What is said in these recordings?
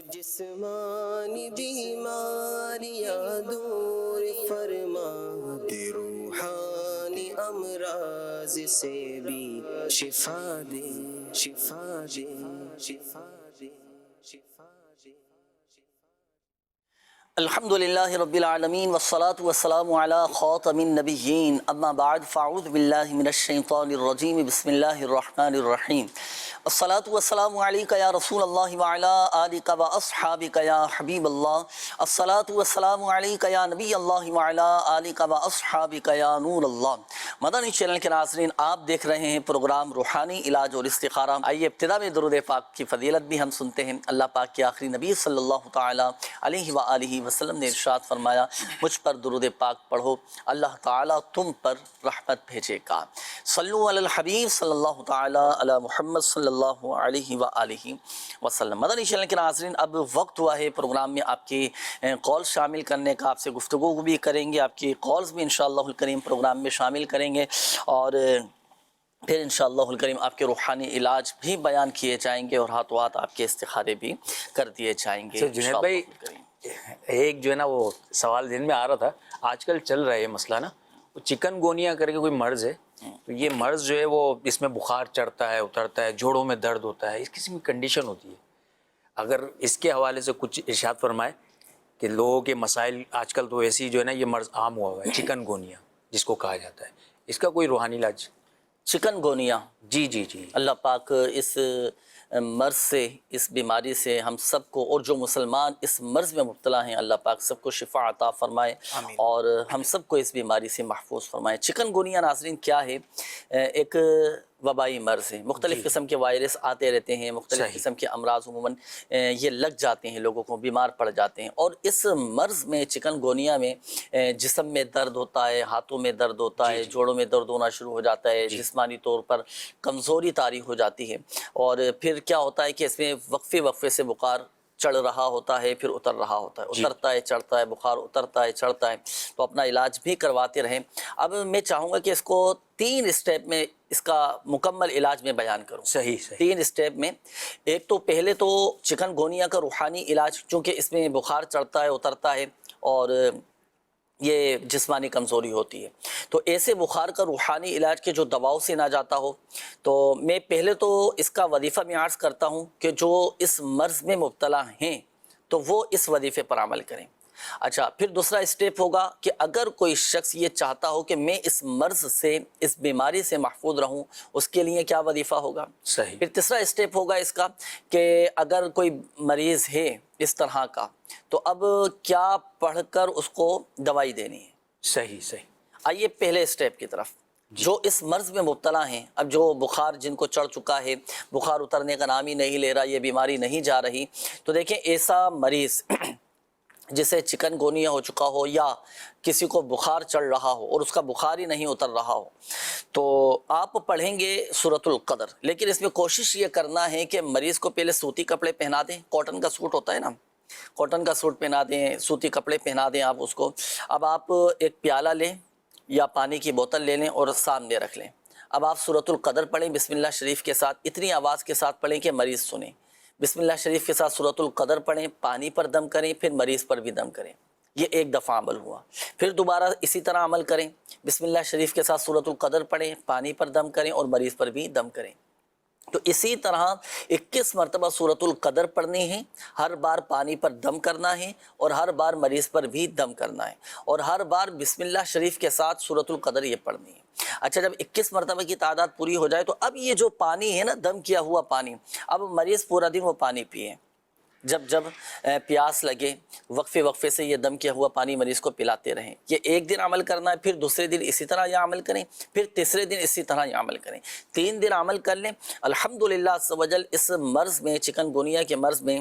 جسمانی بیماریاں دور فرما دے، روحانی امراض سے بھی شفا دے، شفا دے، شفا دے، شفا دے۔ الحمد للہ رب العالمین والصلاة والسلام علی خاتم النبیین، اما بعد فاعوذ باللہ من الشیطان الرجیم، بسم اللہ الرحمن الرحیم۔ الصلاة والسلام علیک یا رسول اللہ وعلی آلک واصحابک یا حبیب اللہ۔ الصلاة والسلام علیک یا نبی اللہ وعلی آلک واصحابک یا نور اللہ۔ مدنی چینل کے ناظرین، آپ دیکھ رہے ہیں پروگرام روحانی علاج اور استخارہ۔ آئیے ابتدا میں درود پاک کی فضیلت بھی ہم سنتے ہیں۔ اللہ پاک کے آخری نبی صلی اللہ تعالی علیہ وآلہ وسلم نے ارشاد فرمایا، مجھ پر درود پاک پڑھو، اللہ تعالیٰ تم پر رحمت بھیجے گا۔ صلو علی الحبیب صلی اللہ تعالی علی محمد صلی اللہ علیہ وآلہ وسلم۔ مدنی چینل کے ناظرین، اب وقت ہوا ہے پروگرام میں آپ کی کال شامل کرنے کا۔ آپ سے گفتگو بھی کریں گے، آپ کی کالز بھی انشاءاللہ الکریم پروگرام میں شامل کریں گے، اور پھر انشاءاللہ الکریم آپ کے روحانی علاج بھی بیان کیے جائیں گے، اور ہاتھوں ہاتھ آپ کے استخارے بھی کر دیے جائیں گے۔ جنید بھائی، ایک جو ہے نا وہ سوال ذہن میں آ رہا تھا، آج کل چل رہا ہے یہ مسئلہ نا، وہ چکن گونیا کر کے کوئی مرض ہے، تو یہ مرض جو ہے وہ اس میں بخار چڑھتا ہے، اترتا ہے، جوڑوں میں درد ہوتا ہے، اس قسم کی کنڈیشن ہوتی ہے۔ اگر اس کے حوالے سے کچھ ارشاد فرمائے کہ لوگوں کے مسائل آج کل تو ایسی جو ہے نا یہ مرض عام ہوا ہے، چکن گونیا جس کو کہا جاتا ہے، اس کا کوئی روحانی علاج؟ چکن گونیا، جی جی جی، اللہ پاک اس مرض سے، اس بیماری سے ہم سب کو، اور جو مسلمان اس مرض میں مبتلا ہیں، اللہ پاک سب کو شفا عطا فرمائے اور ہم سب کو اس بیماری سے محفوظ فرمائے۔ چکن گونیا ناظرین کیا ہے؟ ایک وبائی مرض ہے، مختلف قسم کے وائرس آتے رہتے ہیں، مختلف قسم کے امراض عموماً یہ لگ جاتے ہیں، لوگوں کو بیمار پڑ جاتے ہیں، اور اس مرض میں، چکن گونیا میں جسم میں درد ہوتا ہے، ہاتھوں میں درد ہوتا ہے، جوڑوں میں درد ہونا شروع ہو جاتا ہے، جسمانی طور پر کمزوری طاری ہو جاتی ہے، اور پھر کیا ہوتا ہے کہ اس میں وقفے وقفے سے بخار چڑھ رہا ہوتا ہے، پھر اتر رہا ہوتا ہے، اترتا ہے چڑھتا ہے، بخار اترتا ہے چڑھتا ہے، تو اپنا علاج بھی کرواتے رہیں۔ اب میں چاہوں گا کہ اس کو 3 اسٹیپ میں اس کا مکمل علاج میں بیان کروں۔ صحیح 3 اسٹیپ میں۔ ایک تو پہلے تو چکن گونیا کا روحانی علاج، چونکہ اس میں بخار چڑھتا ہے، اترتا ہے، اور یہ جسمانی کمزوری ہوتی ہے، تو ایسے بخار کا روحانی علاج کے جو دواؤں سے نہ جاتا ہو، تو میں پہلے تو اس کا وظیفہ میں عرض کرتا ہوں کہ جو اس مرض میں مبتلا ہیں تو وہ اس وظیفے پر عمل کریں۔ اچھا، پھر دوسرا اسٹیپ ہوگا کہ اگر کوئی شخص یہ چاہتا ہو کہ میں اس مرض سے، اس بیماری سے محفوظ رہوں، اس کے لیے کیا وظیفہ ہوگا؟ صحیح۔ پھر تیسرا اسٹیپ ہوگا اس کا کہ اگر کوئی مریض ہے اس طرح کا، تو اب کیا پڑھ کر اس کو دوائی دینی ہے۔ صحیح صحیح۔ آئیے پہلے اسٹیپ کی طرف۔ جو اس مرض میں مبتلا ہیں، اب جو بخار جن کو چڑھ چکا ہے، بخار اترنے کا نام ہی نہیں لے رہا، یہ بیماری نہیں جا رہی، تو دیکھیں ایسا مریض جسے چکن گونیا ہو چکا ہو، یا کسی کو بخار چڑھ رہا ہو اور اس کا بخار ہی نہیں اتر رہا ہو، تو آپ پڑھیں گے سورۃ القدر، لیکن اس میں کوشش یہ کرنا ہے کہ مریض کو پہلے سوتی کپڑے پہنا دیں، کاٹن کا سوٹ ہوتا ہے نا، کاٹن کا سوٹ پہنا دیں، سوتی کپڑے پہنا دیں آپ اس کو۔ اب آپ ایک پیالہ لیں یا پانی کی بوتل لے لیں اور سامنے رکھ لیں۔ اب آپ سورۃ القدر پڑھیں بسم اللہ شریف کے ساتھ، اتنی آواز کے ساتھ پڑھیں کہ مریض سنیں۔ بسم اللہ شریف کے ساتھ سورۃ القدر پڑھیں، پانی پر دم کریں، پھر مریض پر بھی دم کریں۔ یہ ایک دفعہ عمل ہوا۔ پھر دوبارہ اسی طرح عمل کریں، بسم اللہ شریف کے ساتھ سورۃ القدر پڑھیں، پانی پر دم کریں اور مریض پر بھی دم کریں۔ تو اسی طرح 21 مرتبہ سورۃ القدر پڑھنی ہے، ہر بار پانی پر دم کرنا ہے اور ہر بار مریض پر بھی دم کرنا ہے، اور ہر بار بسم اللہ شریف کے ساتھ سورۃ القدر یہ پڑھنی ہے۔ اچھا، جب 21 مرتبہ کی تعداد پوری ہو جائے تو اب یہ جو پانی ہے نا، دم کیا ہوا پانی، اب مریض پورا دن وہ پانی پیے، جب پیاس لگے وقفے وقفے سے یہ دم کیا ہوا پانی مریض کو پلاتے رہیں۔ یہ ایک دن عمل کرنا ہے، پھر دوسرے دن اسی طرح یہ عمل کریں، پھر تیسرے دن اسی طرح یہ عمل کریں، 3 دن عمل کر لیں۔ الحمدللہ عز و جل اس مرض میں، چکن گونیا کے مرض میں،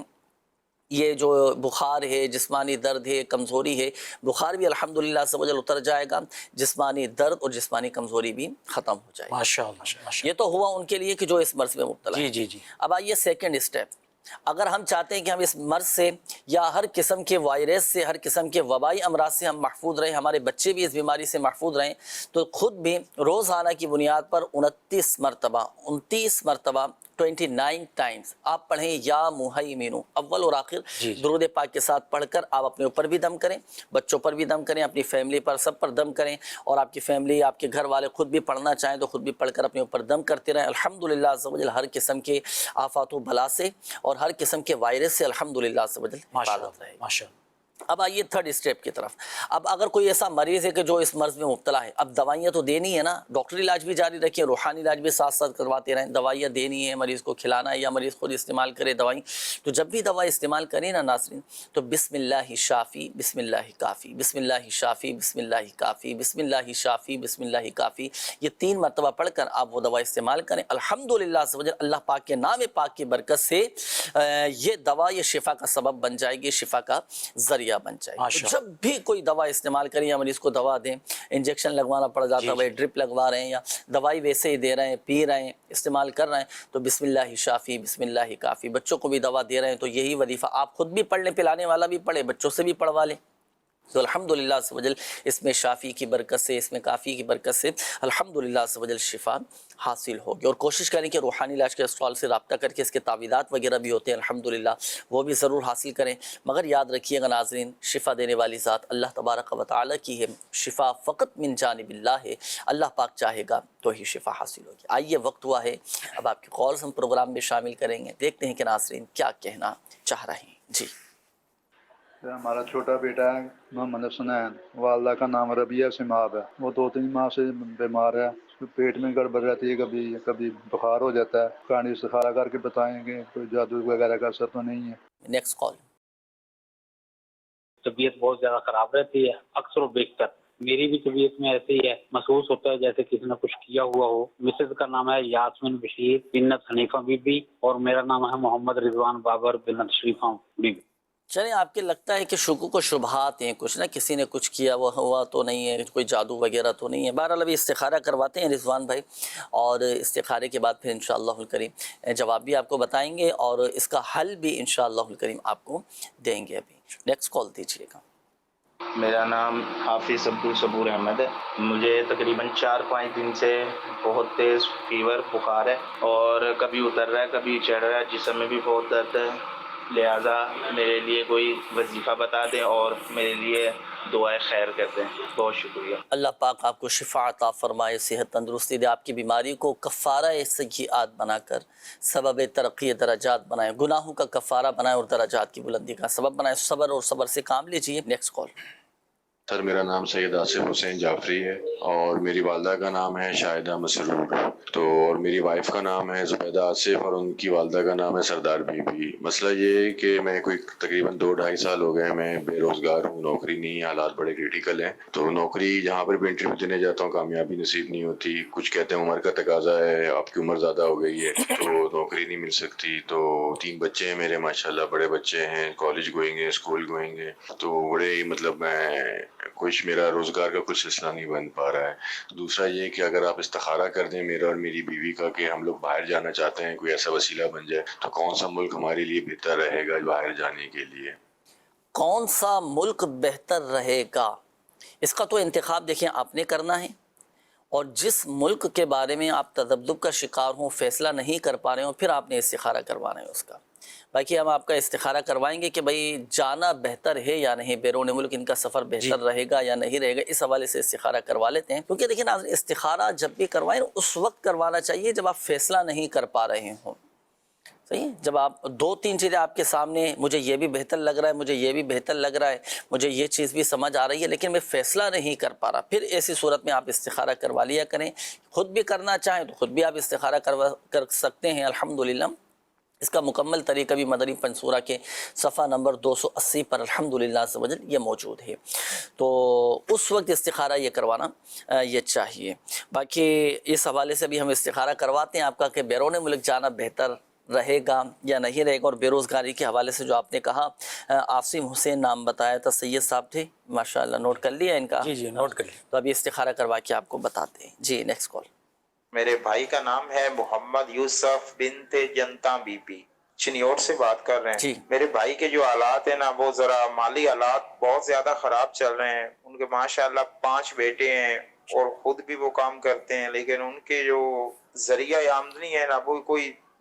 یہ جو بخار ہے، جسمانی درد ہے، کمزوری ہے، بخار بھی الحمدللہ عز و جل اتر جائے گا، جسمانی درد اور جسمانی کمزوری بھی ختم ہو جائے گی۔ ماشاءاللہ۔ یہ تو ہوا ان کے لیے کہ جو اس مرض میں مبتلا ہے۔ جی۔ اب آئیے سیکنڈ اسٹیپ۔ اگر ہم چاہتے ہیں کہ ہم اس مرض سے یا ہر قسم کے وائرس سے، ہر قسم کے وبائی امراض سے ہم محفوظ رہیں، ہمارے بچے بھی اس بیماری سے محفوظ رہیں، تو خود بھی روزانہ کی بنیاد پر 29 مرتبہ 29 ٹائمز آپ پڑھیں یا مہیمنو، اول اور آخر درود پاک کے ساتھ پڑھ کر آپ اپنے اوپر بھی دم کریں، بچوں پر بھی دم کریں، اپنی فیملی پر، سب پر دم کریں، اور آپ کی فیملی، آپ کے گھر والے خود بھی پڑھنا چاہیں تو خود بھی پڑھ کر اپنے اوپر دم کرتے رہیں۔ الحمدللہ عز و جل ہر قسم کے آفات و بلا سے اور ہر قسم کے وائرس سے الحمدللہ عز و جل حفاظت رہے۔ ماشاءاللہ۔ اب آئیے تھرڈ اسٹیپ کی طرف۔ اب اگر کوئی ایسا مریض ہے کہ جو اس مرض میں مبتلا ہے، اب دوائیاں تو دینی ہے نا، ڈاکٹری علاج بھی جاری رکھیں، روحانی علاج بھی ساتھ ساتھ کرواتے رہیں، دوائیاں دینی ہے، مریض کو کھلانا ہے یا مریض خود استعمال کرے دوائی، تو جب بھی دوا استعمال کریں نا ناظرین، تو بسم اللہ شافی بسم اللہ کافی، بسم اللہ شافی بسم اللہ کافی، بسم اللہ شافی بسم اللہ کافی، یہ 3 مرتبہ پڑھ کر آپ وہ دوا استعمال کریں۔ الحمدللہ عز و جل اللہ پاک کے نام پاک کی برکت سے یہ دوا یہ شفا کا سبب بن جائے گی، شفا کا ذریعہ بن جائے گی۔ تو جب بھی کوئی دوا استعمال کریں یا مریض کو دوا دیں، انجیکشن لگوانا پڑ جاتا ہے، ڈرپ لگوا رہے ہیں یا دوائی ویسے ہی دے رہے ہیں، پی رہے ہیں، استعمال کر رہے ہیں، تو بسم اللہ شافی بسم اللہ کافی، بچوں کو بھی دوا دے رہے ہیں تو یہی وظیفہ آپ خود بھی پڑھ لیں، پلانے والا بھی پڑھے، بچوں سے بھی پڑھوا لیں، تو الحمدللہ عز و جل اس میں شافی کی برکت سے، اس میں کافی کی برکت سے الحمدللہ عز و جل شفا حاصل ہوگی۔ اور کوشش کریں کہ روحانی علاج کے اسٹال سے رابطہ کر کے اس کے تعویذات وغیرہ بھی ہوتے ہیں الحمدللہ، وہ بھی ضرور حاصل کریں۔ مگر یاد رکھیے گا ناظرین، شفا دینے والی ذات اللہ تبارک و تعالی کی ہے، شفا فقط من جانب اللہ ہے، اللہ پاک چاہے گا تو ہی شفا حاصل ہوگی۔ آئیے وقت ہوا ہے اب آپ کی کالز ہم پروگرام میں شامل کریں گے، دیکھتے ہیں کہ ناظرین کیا کہنا چاہ رہے ہیں۔ جی ہمارا چھوٹا بیٹا ہے محمد حسنین، والدہ کا نام ربیہ سماب ہے، وہ 2-3 ماہ سے بیمار ہے، اس کے پیٹ میں گڑبڑ رہتی ہے، کبھی بخار ہو جاتا ہے، کہانی استخارہ کر کے بتائیں گے کوئی جادو وغیرہ کا اثر تو نہیں ہے۔ Next call. طبیعت بہت زیادہ خراب رہتی ہے، اکثر و بیشتر میری بھی طبیعت میں ایسے ہی ہے، محسوس ہوتا ہے جیسے کسی نے کچھ کیا ہوا ہو۔ مسز کا نام ہے یاسمین بشیر بنت حنیفہ بی بی، اور میرا نام ہے محمد رضوان بابر بنت شریفہ بی بی۔ چلیں، آپ کے لگتا ہے کہ شکوک و شبہات ہیں کچھ، نہ کسی نے کچھ کیا ہوا تو نہیں ہے، کوئی جادو وغیرہ تو نہیں ہے۔ بہرحال ابھی استخارہ کرواتے ہیں رضوان بھائی، اور استخارے کے بعد پھر انشاءاللہ الکریم جواب بھی آپ کو بتائیں گے اور اس کا حل بھی انشاءاللہ الکریم آپ کو دیں گے۔ ابھی نیکسٹ کال دیجیے گا۔ میرا نام حافظ عبد الصبور احمد ہے، مجھے تقریباً 4-5 دن سے بہت تیز فیور بخار ہے، اور کبھی اتر رہا ہے کبھی چڑھ رہا ہے، جسم میں بھی بہت درد ہے، لہٰذا میرے لیے کوئی وظیفہ بتا دیں اور میرے لیے دعائے خیر کرتے ہیں۔ بہت شکریہ۔ اللہ پاک آپ کو شفا عطا فرمائے، صحت تندرستی دے، آپ کی بیماری کو کفارہ سیئات بنا کر سبب ترقی درجات بنائے، گناہوں کا کفارہ بنائے اور درجات کی بلندی کا سبب بنائے۔ صبر اور صبر سے کام لیجیے۔ Next call. سر میرا نام سید آصف حسین جعفری ہے، اور میری والدہ کا نام ہے شاہدہ مسرور، تو اور میری وائف کا نام ہے زبیدہ آصف، اور ان کی والدہ کا نام ہے سردار بی بی۔ مسئلہ یہ ہے کہ میں کوئی تقریباً 2-2.5 سال ہو گئے میں بے روزگار ہوں، نوکری نہیں ہے، حالات بڑے کریٹیکل ہیں، تو نوکری جہاں پر بھی انٹرویو دینے جاتا ہوں کامیابی نصیب نہیں ہوتی، کچھ کہتے ہیں عمر کا تقاضا ہے، آپ کی عمر زیادہ ہو گئی ہے تو نوکری نہیں مل سکتی، تو 3 بچے ہیں میرے ماشاءاللہ، بڑے بچے ہیں، کالج گوئیں گے، اسکول گوئیں گے، تو بڑے مطلب میں کچھ میرا روزگار کا کچھ سلسلہ نہیں بن پا رہا ہے۔ دوسرا یہ کہ اگر آپ استخارہ کر دیں میرا اور میری بیوی کا کہ ہم لوگ باہر جانا چاہتے ہیں، کوئی ایسا وسیلہ بن جائے، تو کون سا ملک ہمارے لیے بہتر رہے گا باہر جانے کے لیے؟ کون سا ملک بہتر رہے گا، اس کا تو انتخاب دیکھیں آپ نے کرنا ہے، اور جس ملک کے بارے میں آپ تذبذب کا شکار ہوں، فیصلہ نہیں کر پا رہے ہوں، پھر آپ نے استخارہ کروانا ہے اس کا۔ باقی ہم آپ کا استخارہ کروائیں گے کہ بھئی جانا بہتر ہے یا نہیں، بیرون ملک ان کا سفر بہتر رہے گا یا نہیں رہے گا، اس حوالے سے استخارہ کروا لیتے ہیں۔ کیونکہ دیکھیں ناظرین، استخارہ جب بھی کروائیں اس وقت کروانا چاہیے جب آپ فیصلہ نہیں کر پا رہے ہوں، صحیح، جب آپ 2-3 چیزیں آپ کے سامنے، مجھے یہ بھی بہتر لگ رہا ہے، مجھے یہ بھی بہتر لگ رہا ہے، مجھے یہ چیز بھی سمجھ آ رہی ہے، لیکن میں فیصلہ نہیں کر پا رہا، پھر ایسی صورت میں آپ استخارہ کروا لیا کریں۔ خود بھی کرنا چاہیں تو خود بھی آپ استخارہ کر سکتے ہیں الحمدللہ۔ اس کا مکمل طریقہ بھی مدنی پنصورہ کے صفحہ نمبر 280 پر الحمدللہ عز و جل یہ موجود ہے، تو اس وقت استخارہ یہ کروانا یہ چاہیے۔ باقی اس حوالے سے بھی ہم استخارہ کرواتے ہیں آپ کا کہ بیرون ملک جانا بہتر رہے گا یا نہیں رہے گا، اور بے روزگاری کے حوالے سے جو آپ نے کہا، عاصم حسین نام بتایا تھا، سید صاحب تھے، ماشاءاللہ نوٹ کر لیا ان کا؟ جی نوٹ کر لیا۔ تو ابھی استخارہ کروا کے آپ کو بتاتے ہیں۔ جی نیکسٹ کال۔ میرے بھائی کا نام ہے محمد یوسف بنت جنتا بی بی، چنیوٹ سے بات کر رہے ہیں۔ جی میرے بھائی کے جو حالات ہیں نا، وہ ذرا مالی حالات بہت زیادہ خراب چل رہے ہیں۔ ان کے ماشاءاللہ 5 بیٹے ہیں اور خود بھی وہ کام کرتے ہیں، لیکن ان کے جو ذریعہ آمدنی ہے نا، وہ کوئی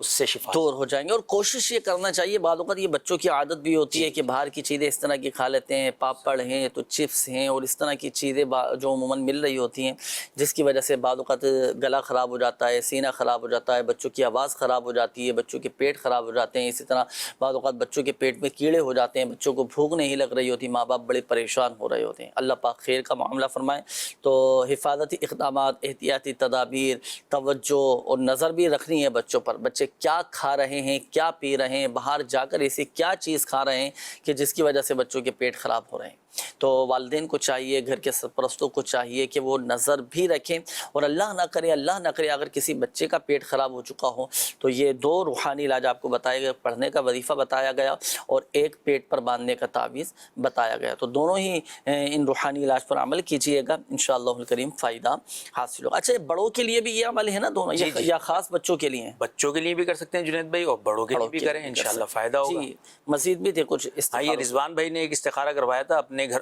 اس سے شفا دور ہو جائیں گے. اور کوشش یہ کرنا چاہیے، بعض اوقات یہ بچوں کی عادت بھی ہوتی ہے کہ باہر کی چیزیں اس طرح کی کھا لیتے ہیں، پاپڑ ہیں تو چپس ہیں اور اس طرح کی چیزیں جو عموماً مل رہی ہوتی ہیں، جس کی وجہ سے بعض اوقات گلا خراب ہو جاتا ہے، سینہ خراب ہو جاتا ہے، بچوں کی آواز خراب ہو جاتی ہے، بچوں کے پیٹ خراب ہو جاتے ہیں. اسی طرح بعض اوقات بچوں کے پیٹ میں کیڑے ہو جاتے ہیں، بچوں کو بھوک نہیں لگ رہی ہوتی، ماں باپ بڑے پریشان ہو رہے ہوتے ہیں. اللہ پاک خیر کا معاملہ فرمائے. تو حفاظتی اقدامات، احتیاطی تدابیر، توجہ اور نظر بھی رکھنی ہے بچوں پر. بچے کیا کھا رہے ہیں، کیا پی رہے ہیں، باہر جا کر ایسی کیا چیز کھا رہے ہیں کہ جس کی وجہ سے بچوں کے پیٹ خراب ہو رہے ہیں. تو والدین کو چاہیے، گھر کے سرپرستوں کو چاہیے کہ وہ نظر بھی رکھیں. اور اللہ نہ کرے اگر کسی بچے کا پیٹ خراب ہو چکا ہو تو یہ 2 روحانی علاج آپ کو بتائے گئے، پڑھنے کا وظیفہ بتایا گیا اور ایک پیٹ پر باندھنے کا تعویذ بتایا گیا. تو دونوں ہی ان روحانی علاج پر عمل کیجئے گا، انشاءاللہ الکریم فائدہ حاصل ہوگا. اچھا، بڑوں کے لیے بھی یہ عمل ہے نا دونوں، یا خاص بچوں کے لیے ہیں؟ بچوں کے لیے بھی کر سکتے ہیں جنید بھائی، اور بڑوں کے لیے بھی کریں، انشاءاللہ فائدہ ہوگا. جی مزید بھی تھے کچھ یہ رضوان بھائی نے ایک استخارہ کروایا تھا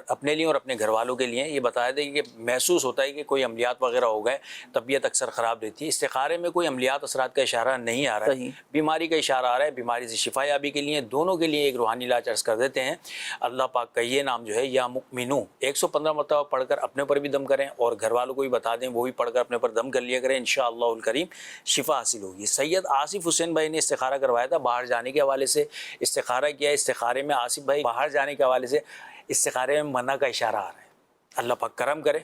اپنے لیے اور اپنے گھر والوں کے لیے. یہ بتایا تھا کہ محسوس ہوتا ہے کہ کوئی عملیات وغیرہ ہو گئے، طبیعت اکثر خراب رہتی ہے. استخارے میں کوئی عملیات اثرات کا اشارہ نہیں آ رہا ہے، بیماری کا اشارہ آ رہا ہے. بیماری سے شفا یابی کے لیے دونوں کے لیے ایک روحانی علاج عرض کر دیتے ہیں. اللہ پاک کا یہ نام جو ہے یا مؤمنو 115 مرتبہ پڑھ کر اپنے پر بھی دم کریں اور گھر والوں کو بھی بتا دیں، وہ بھی پڑھ کر اپنے پر دم کر لیا کریں، انشاءاللہ الکریم شفا حاصل ہوگی. سید آصف حسین بھائی نے استخارہ کروایا تھا، باہر جانے کے حوالے سے استخارہ کیا. استخارے میں آصف بھائی باہر جانے کے حوالے سے استخارے میں منع کا اشارہ آ رہا ہے. اللہ پاک کرم کرے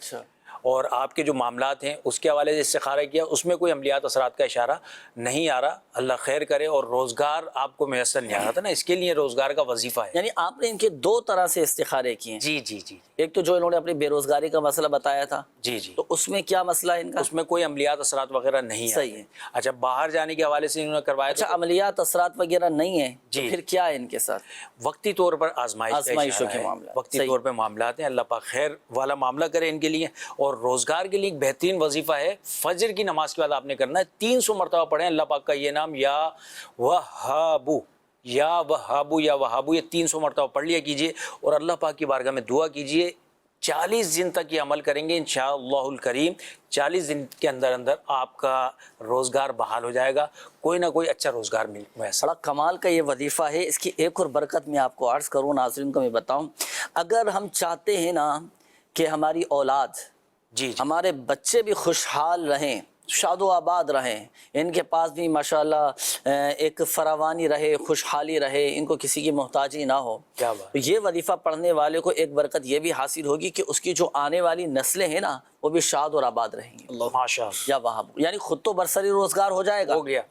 اور آپ کے جو معاملات ہیں اس کے حوالے سے استخارہ کیا، اس میں کوئی عملیات اثرات کا اشارہ نہیں آ رہا. اللہ خیر کرے. اور روزگار آپ کو میسر نہیں آ رہا تھا نا، اس کے لیے روزگار کا وظیفہ ہے. یعنی آپ نے ان کے 2 طرح سے استخارے کیے ہیں؟ جی جی جی. ایک تو جو انہوں نے اپنی بے روزگاری کا مسئلہ بتایا تھا، جی جی، تو اس میں کیا مسئلہ ہے ان کا؟ اس میں کوئی عملیات اثرات وغیرہ نہیں صحیح ہے. اچھا، باہر جانے کے حوالے سے انہوں نے کروایا. اچھا، عملیات اثرات وغیرہ نہیں ہیں جی، پھر کیا ہے ان کے ساتھ؟ وقتی طور پر آزمائشوں کے معاملات، وقتی طور پہ معاملات ہیں. اللہ پاک خیر والا معاملہ کرے ان کے لیے. اور روزگار کے لیے ایک بہترین وظیفہ ہے، فجر کی نماز کے بعد آپ نے کرنا ہے 300 مرتبہ پڑھیں اللہ پاک کا یہ نام، یا وہابو یا وہابو یا وہابو، یہ 300 مرتبہ پڑھ لیا کیجئے اور اللہ پاک کی بارگاہ میں دعا کیجئے. 40 دن تک یہ عمل کریں گے انشاءاللہ الکریم. 40 دن کے اندر آپ کا روزگار بحال ہو جائے گا، کوئی نہ کوئی اچھا روزگار بڑا کمال کا یہ وظیفہ ہے. اس کی ایک اور برکت میں آپ کو عرض کروں، ناظرین کو میں بتاؤں. اگر ہم چاہتے ہیں نا کہ ہماری اولاد، ہمارے بچے بھی خوشحال رہیں، شاد و آباد رہیں، ان کے پاس بھی ماشاءاللہ ایک فراوانی رہے، خوشحالی رہے، ان کو کسی کی محتاجی نہ ہو، تو یہ وظیفہ پڑھنے والے کو ایک برکت یہ بھی حاصل ہوگی کہ اس کی جو آنے والی نسلیں ہیں نا وہ بھی شاد اور آباد رہیں گی. ماشاءاللہ. یا وہاں یعنی خود تو برسری روزگار ہو جائے گا، ہو گیا،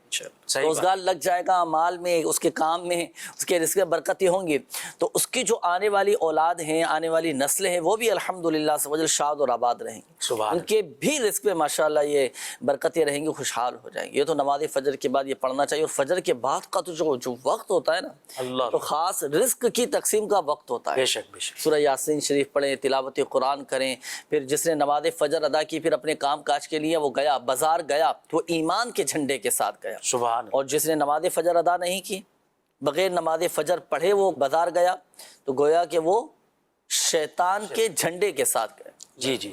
روزگار لگ جائے گا، مال میں، اس کے کام میں، اس کے رزق میں برکتیں ہوں گی، تو اس کی جو آنے والی اولاد ہیں، آنے والی نسلیں ہیں، وہ بھی الحمدللہ سے شاد اور آباد رہیں گی. ان کے بھی رزق میں ماشاءاللہ یہ برکتیں رہیں گی، خوشحال ہو جائیں گے. یہ تو نماز فجر کے بعد یہ پڑھنا چاہیے. اور فجر کے بعد کا تو جو وقت ہوتا ہے نا، تو خاص رزق کی تقسیم کا وقت ہوتا ہے. بے شک. سورہ یاسین شریف پڑھیں، تلاوت قرآن کریں. پھر جس نے نماز فجر ادا کی، پھر اپنے کام کاج کے لیے وہ گیا، بازار گیا تو ایمان کے جھنڈے کے ساتھ گیا. سبحان. اور جس نے نماز فجر ادا نہیں کی، بغیر نماز فجر پڑھے وہ بازار گیا، تو گویا کہ وہ شیطان کے جھنڈے کے ساتھ گیا. جی جی.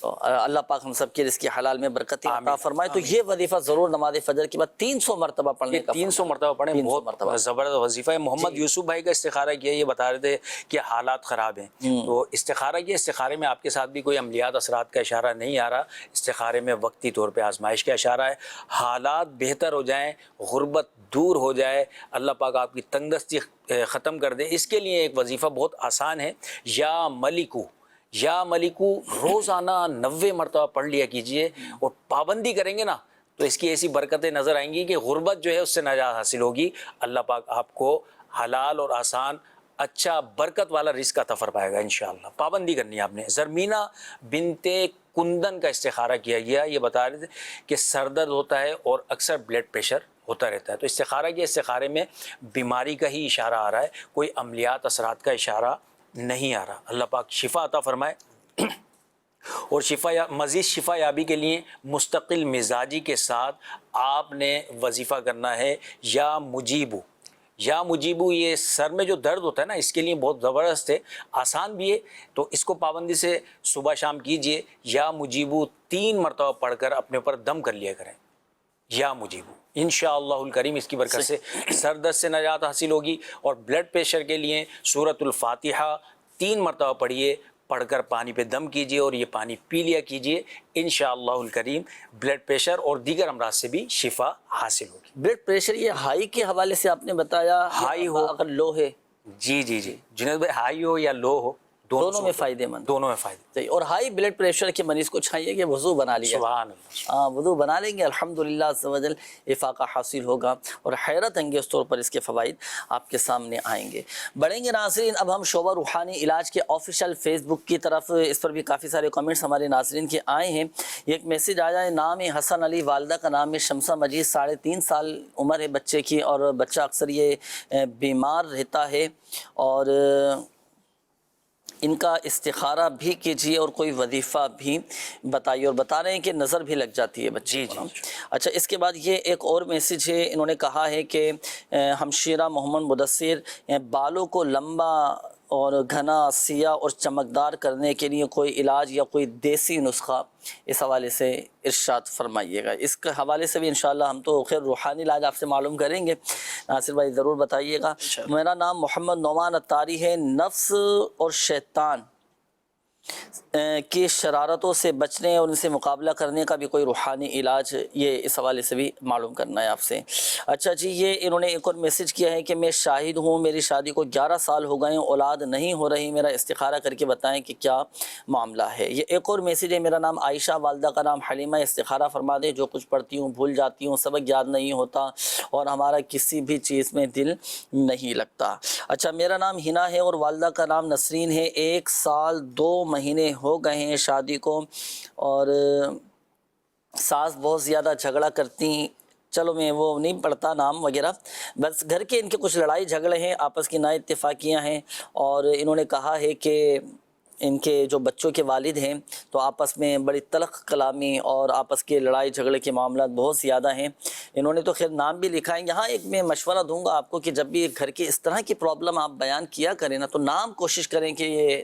تو اللہ پاک ہم سب کے رزق حلال میں برکتیں عطا فرمائے. تو یہ وظیفہ ضرور نماز فجر کے بعد 300 مرتبہ پڑھنے کا، 300 مرتبہ پڑھیں، بہت زبردست وظیفہ ہے. محمد یوسف بھائی کا استخارہ کیا، یہ بتا رہے تھے کہ حالات خراب ہیں، تو استخارہ کیا. استخارے میں آپ کے ساتھ بھی کوئی عملیات اثرات کا اشارہ نہیں آ رہا. استخارے میں وقتی طور پہ آزمائش کا اشارہ ہے. حالات بہتر ہو جائیں، غربت دور ہو جائے، اللہ پاک آپ کی تنگ دستی ختم کر دے. اس کے لیے ایک وظیفہ بہت آسان ہے، یا ملکو روزانہ 90 مرتبہ پڑھ لیا کیجئے. اور پابندی کریں گے نا تو اس کی ایسی برکتیں نظر آئیں گی کہ غربت جو ہے اس سے نجات حاصل ہوگی. اللہ پاک آپ کو حلال اور آسان، اچھا برکت والا رزق عطا فرمائے گا انشاءاللہ. پابندی کرنی ہے آپ نے. زرمینہ بنت کندن کا استخارہ کیا گیا. یہ بتا رہے تھے کہ سر درد ہوتا ہے اور اکثر بلڈ پریشر ہوتا رہتا ہے. تو استخارہ کیا، استخارے میں بیماری کا ہی اشارہ آ رہا ہے، کوئی عملیات اثرات کا اشارہ نہیں آ رہا. اللہ پاک شفا عطا فرمائے. اور مزید شفا یابی کے لیے مستقل مزاجی کے ساتھ آپ نے وظیفہ کرنا ہے یا مجیبو. یہ سر میں جو درد ہوتا ہے نا، اس کے لیے بہت زبردست ہے، آسان بھی ہے. تو اس کو پابندی سے صبح شام کیجئے. یا مجیبو 3 مرتبہ پڑھ کر اپنے پر دم کر لیا کریں. یا مجیب انشاءاللہ الکریم اس کی برکت سے سر درد سے نجات حاصل ہوگی. اور بلڈ پریشر کے لیے سورۃ الفاتحہ 3 مرتبہ پڑھیے، پڑھ کر پانی پہ دم کیجئے اور یہ پانی پی لیا کیجئے. انشاءاللہ الکریم بلڈ پریشر اور دیگر امراض سے بھی شفا حاصل ہوگی. بلڈ پریشر یہ ہائی کے حوالے سے آپ نے بتایا، ہائی ہو اگر لو ہے جی جنید بھائی، ہائی ہو یا لو ہو دونوں میں فائدے مند، دونوں میں فائدے. صحیح. اور ہائی بلڈ پریشر کے مریض کو چاہیے کہ وضو بنا لیا، سبحان اللہ، ہاں وضو بنا لیں گے الحمدللہ عز و جل افاقہ حاصل ہوگا اور حیرت انگیز طور پر اس کے فوائد آپ کے سامنے آئیں گے. بڑھیں گے ناظرین اب ہم شعبہ روحانی علاج کے آفیشیل فیس بک کی طرف. اس پر بھی کافی سارے کمنٹس ہمارے ناظرین کے آئے ہیں. ایک میسیج آیا ہے، نام ہے حسن علی، والدہ کا نام ہے شمسہ مجید، 3.5 سال عمر ہے بچے کی اور بچہ اکثر یہ بیمار رہتا ہے اور ان کا استخارہ بھی کیجیے اور کوئی وظیفہ بھی بتائیے. اور بتا رہے ہیں کہ نظر بھی لگ جاتی ہے بچے کو. اچھا اس کے بعد یہ ایک اور میسیج ہے، انہوں نے کہا ہے کہ ہمشیرہ محمد مدثر بالوں کو لمبا اور گھنا سیاہ اور چمکدار کرنے کے لیے کوئی علاج یا کوئی دیسی نسخہ اس حوالے سے ارشاد فرمائیے گا. اس کے حوالے سے بھی انشاءاللہ ہم تو خیر روحانی علاج آپ سے معلوم کریں گے، ناصر بھائی ضرور بتائیے گا. میرا نام محمد نعمان اتاری ہے، نفس اور شیطان کی شرارتوں سے بچنے اور ان سے مقابلہ کرنے کا بھی کوئی روحانی علاج، یہ اس حوالے سے بھی معلوم کرنا ہے آپ سے. اچھا جی یہ انہوں نے ایک اور میسیج کیا ہے کہ میں شاہد ہوں، میری شادی کو 11 سال ہو گئے ہیں، اولاد نہیں ہو رہی، میرا استخارہ کر کے بتائیں کہ کیا معاملہ ہے. یہ ایک اور میسیج ہے، میرا نام عائشہ، والدہ کا نام حلیمہ، استخارہ فرما دیں، جو کچھ پڑھتی ہوں بھول جاتی ہوں، سبق یاد نہیں ہوتا اور ہمارا کسی بھی چیز میں دل نہیں لگتا. اچھا میرا نام ہنا ہے اور والدہ کا نام نسرین ہے، 1 سال 2 مہینے ہو گئے ہیں شادی کو اور ساس بہت زیادہ جھگڑا کرتی. چلو میں وہ نہیں پڑھتا نام وغیرہ، بس گھر کے ان کے کچھ لڑائی جھگڑے ہیں، آپس کی نا اتفاقیاں ہیں اور انہوں نے کہا ہے کہ ان کے جو بچوں کے والد ہیں تو آپس میں بڑی تلخ کلامی اور آپس کے لڑائی جھگڑے کے معاملات بہت زیادہ ہیں. انہوں نے تو خیر نام بھی لکھا ہے. یہاں ایک میں مشورہ دوں گا آپ کو کہ جب بھی گھر کی اس طرح کی پرابلم آپ بیان کیا کریں نا تو نام کوشش کریں کہ یہ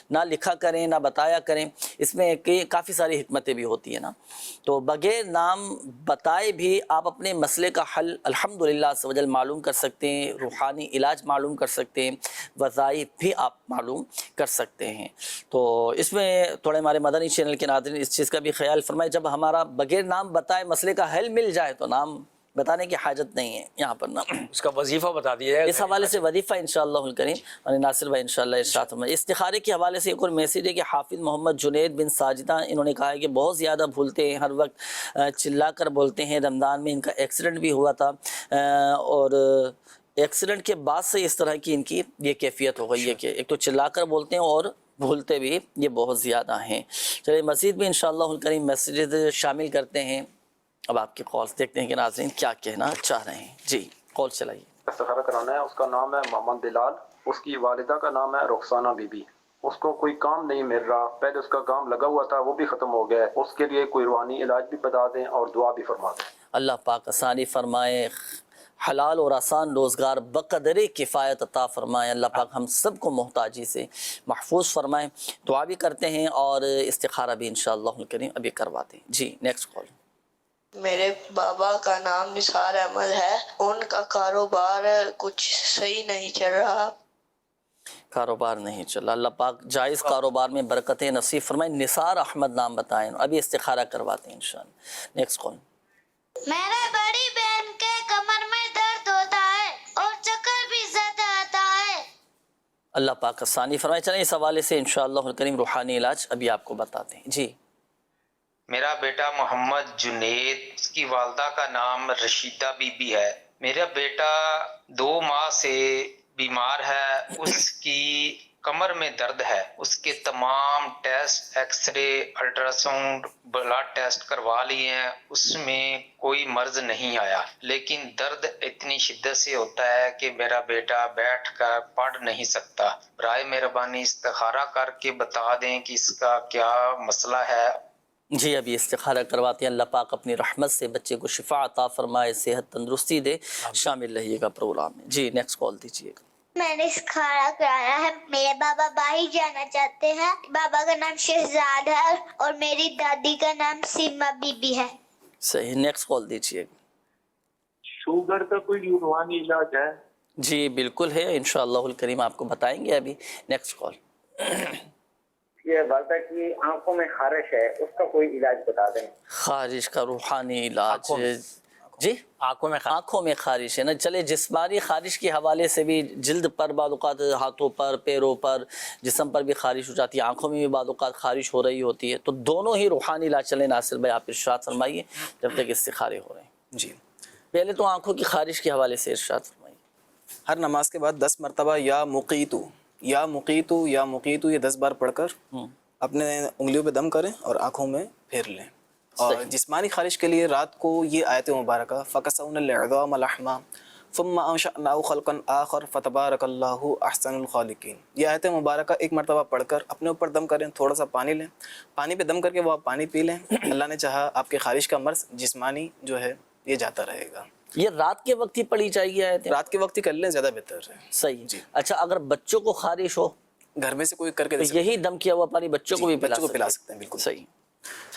نہ لکھا کریں نہ بتایا کریں، اس میں کافی ساری حکمتیں بھی ہوتی ہیں نا. تو بغیر نام بتائے بھی آپ اپنے مسئلے کا حل الحمدللہ عز و جل معلوم کر سکتے ہیں، روحانی علاج معلوم کر سکتے ہیں، وظائف بھی آپ معلوم کر سکتے ہیں. تو اس میں تھوڑے ہمارے مدنی چینل کے ناظرین اس چیز کا بھی خیال فرمائے، جب ہمارا بغیر نام بتائے مسئلے کا حل مل جائے تو نام بتانے کی حاجت نہیں ہے یہاں پر نا. اس کا وظیفہ بتا دیا جائے. اس حوالے سے وظیفہ انشاءاللہ الکریم اور ناصر بھائی انشاءاللہ ارشاد فرمائیں. استخارے کے حوالے سے ایک اور میسیج ہے کہ حافظ محمد جنید بن ساجدہ، انہوں نے کہا ہے کہ بہت زیادہ بھولتے ہیں، ہر وقت چلا کر بولتے ہیں. رمضان میں ان کا ایکسیڈنٹ بھی ہوا تھا اور ایکسیڈنٹ کے بعد سے اس طرح کی ان کی یہ کیفیت ہو گئی ہے کہ ایک تو چلا کر بولتے ہیں اور بھولتے بھی یہ بہت زیادہ ہیں. چلیے مزید بھی انشاءاللہ الکریم میسیجز شامل کرتے ہیں. اب آپ کے کالز دیکھتے ہیں کہ ناظرین کیا کہنا چاہ رہے ہیں. جی کال چلائیے. استخارہ کرانا ہے، اس کا نام ہے محمد بلال، اس کی والدہ کا نام ہے رخسانہ بی بی. اس کو کوئی کام نہیں مل رہا، پہلے اس کا کام لگا ہوا تھا وہ بھی ختم ہو گیا ہے. اس کے لیے کوئی روحانی علاج بھی بتا دیں اور دعا بھی فرما دیں. اللہ پاک آسانی فرمائے، حلال اور آسان روزگار بقدر کفایت عطا فرمائے. اللہ پاک ہم سب کو محتاجی سے محفوظ فرمائے. دعا بھی کرتے ہیں اور استخارہ بھی انشاءاللہ الکریم ابھی کرواتے ہیں. جی نیکسٹ کال. میرے بابا کا نام نثار احمد ہے، ان کا کاروبار کچھ صحیح نہیں چل رہا. کاروبار نہیں چلا، اللہ پاک جائز کاروبار میں برکتیں نصیب فرمائے. نثار احمد نام بتائیں، ابھی استخارہ کرواتے ہیں انشاءاللہ. Next call. میرے بڑی بہن کے کمر میں درد ہوتا ہے اور چکر بھی زیادہ آتا ہے. اللہ پاک آسانی فرمائے. چلیں اس حوالے سے انشاءاللہ الکریم روحانی علاج ابھی آپ کو بتاتے ہیں. جی میرا بیٹا محمد جنید، اس کی والدہ کا نام رشیدہ بی بی ہے. میرا بیٹا 2 ماہ سے بیمار ہے، اس کی کمر میں درد ہے. اس کے تمام test, X ray, ultrasound, blood test کروا لیے ہیں، اس میں کوئی مرض نہیں آیا، لیکن درد اتنی شدت سے ہوتا ہے کہ میرا بیٹا بیٹھ کر پڑھ نہیں سکتا. برائے مہربانی استخارہ کر کے بتا دیں کہ اس کا کیا مسئلہ ہے. جی ابھی استخارہ کرواتے ہیں. اللہ پاک اپنی رحمت سے بچے کو شفا عطا فرمائے، صحت تندرستی دے. شامل رہیے گا پروگرام میں. جی نیکسٹ کال دیجیے گا. میں نے استخارہ کرایا ہے، میرے بابا باہر جانا چاہتے ہیں. بابا کا نام شہزاد ہے اور میری دادی کا نام سیما بی بی ہے. صحیح. نیکسٹ کال دیجیے. شوگر کا کوئی روحانی علاج ہے؟ جی بالکل ہے، انشاءاللہ الکریم آپ کو بتائیں گے ابھی. Next call. یہ والدہ کی آنکھوں میں خارش ہے، اس کا کوئی علاج بتا دیں. خارش کا روحانی علاج؟ جی آنکھوں میں خارش ہے نا. چلے جسمانی خارش کے حوالے سے بھی جلد پر بعض اوقات ہاتھوں پر، پیروں پر، جسم پر بھی خارش ہو جاتی ہے، آنکھوں میں بھی بعض اوقات خارش ہو رہی ہوتی ہے، تو دونوں ہی روحانی علاج چلیں. ناصر بھائی آپ ارشاد فرمائیے جب تک استخارے ہو رہے ہیں. جی پہلے تو آنکھوں کی خارش کے حوالے سے ارشاد فرمائیے. ہر نماز کے بعد 10 مرتبہ یا مقیتو یا مقیتو یا مقیتو یہ 10 بار پڑھ کر اپنے انگلیوں پہ دم کریں اور آنکھوں میں پھیر لیں. اور جسمانی خارش کے لیے رات کو یہ آیت مبارکہ فَكَسَوْنَا الْعِظَامَ لَحْمًا ثُمَّ أَنشَأْنَاهُ خَلْقًا آخَرَ فَتَبَارَكَ اللَّهُ أَحْسَنُ الْخَالِقِينَ. یہ آیت مبارکہ ایک مرتبہ پڑھ کر اپنے اوپر دم کریں، تھوڑا سا پانی لیں، پانی پہ دم کر کے وہ آپ پانی پی لیں. اللہ نے چاہا آپ کے خارش کا مرض جسمانی جو ہے یہ جاتا رہے گا. یہ رات کے وقت ہی پڑھی چاہیے آیتیں؟ رات کے وقت ہی کر لیں، زیادہ بہتر ہے. صحیح جی. اچھا اگر بچوں کو خارش ہو گھر میں سے کوئی کر کے یہی دم کیا ہوا پانی بچوں کو بھی پلا سکتے ہیں. بالکل صحیح.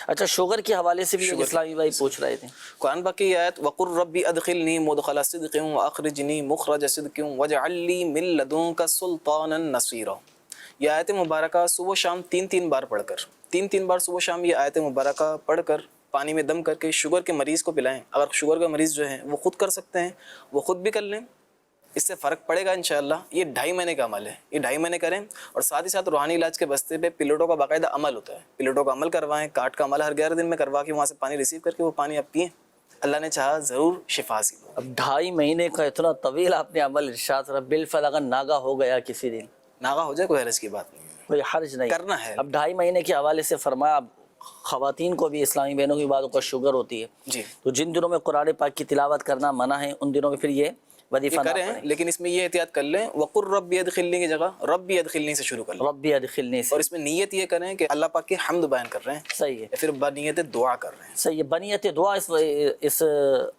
اچھا شوگر کے حوالے سے بھی اسلامی بھائی پوچھ رہے تھے. قرآن پاک کی آیت وَقُلْ رَبِّ أَدْخِلْنِي مُدْخَلَ صِدْقٍ وَأَخْرِجْنِي مُخْرَجَ صِدْقٍ وَاجْعَلْ لِي مِن لَّدُنكَ سُلْطَانًا نَصِيرًا. یہ آیت مبارکہ صبح و شام 3 بار پڑھ کر 3 بار صبح و شام یہ آیت مبارکہ پڑھ کر پانی میں دم کر کے شوگر کے مریض کو پلائیں. اگر شوگر کا مریض جو ہے وہ خود کر سکتے ہیں وہ خود بھی کر لیں، اس سے فرق پڑے گا انشاءاللہ. یہ 2.5 مہینے کا عمل ہے، یہ 2.5 مہینے کریں. اور ساتھ ہی ساتھ روحانی علاج کے بستے پہ پلیٹوں کا باقاعدہ عمل ہوتا ہے، پلیٹوں کا عمل کروائیں. کاٹ کا عمل ہر 11 دن میں کروا کے وہاں سے پانی ریسیو کر کے وہ پانی آپ پئیں، اللہ نے چاہا ضرور شفا حاصل ہو. اب 2.5 مہینے کا اتنا طویل آپ نے عمل ارشاد رہا، بالفعل اگر ناگا ہو گیا کسی دن، ناگا ہو جائے کوئی حرج کی بات نہیں ہے، کوئی حرج نہیں کرنا ہے. اب 2.5 مہینے کے حوالے سے فرمایا خواتین کو بھی، اسلامی بہنوں کی بعضوں کا شوگر ہوتی ہے جی، تو جن دنوں میں قرآن پاک کی تلاوت کرنا منع ہے ان دنوں میں پھر یہ وظیفہ کریں. لیکن اس میں یہ احتیاط کر لیں وَقُلْ رَبِّ أَدْخِلْنِي کی جگہ رَبِّ أَدْخِلْنِي سے شروع کر لیں. ربی ادخلنی سے. اور اس میں نیت یہ کریں کہ اللہ پاک کی حمد بیان کر رہے ہیں، صحیح ہے، یا پھر بنیت دعا کر رہے ہیں. صحیح ہے. بنیت دعا اس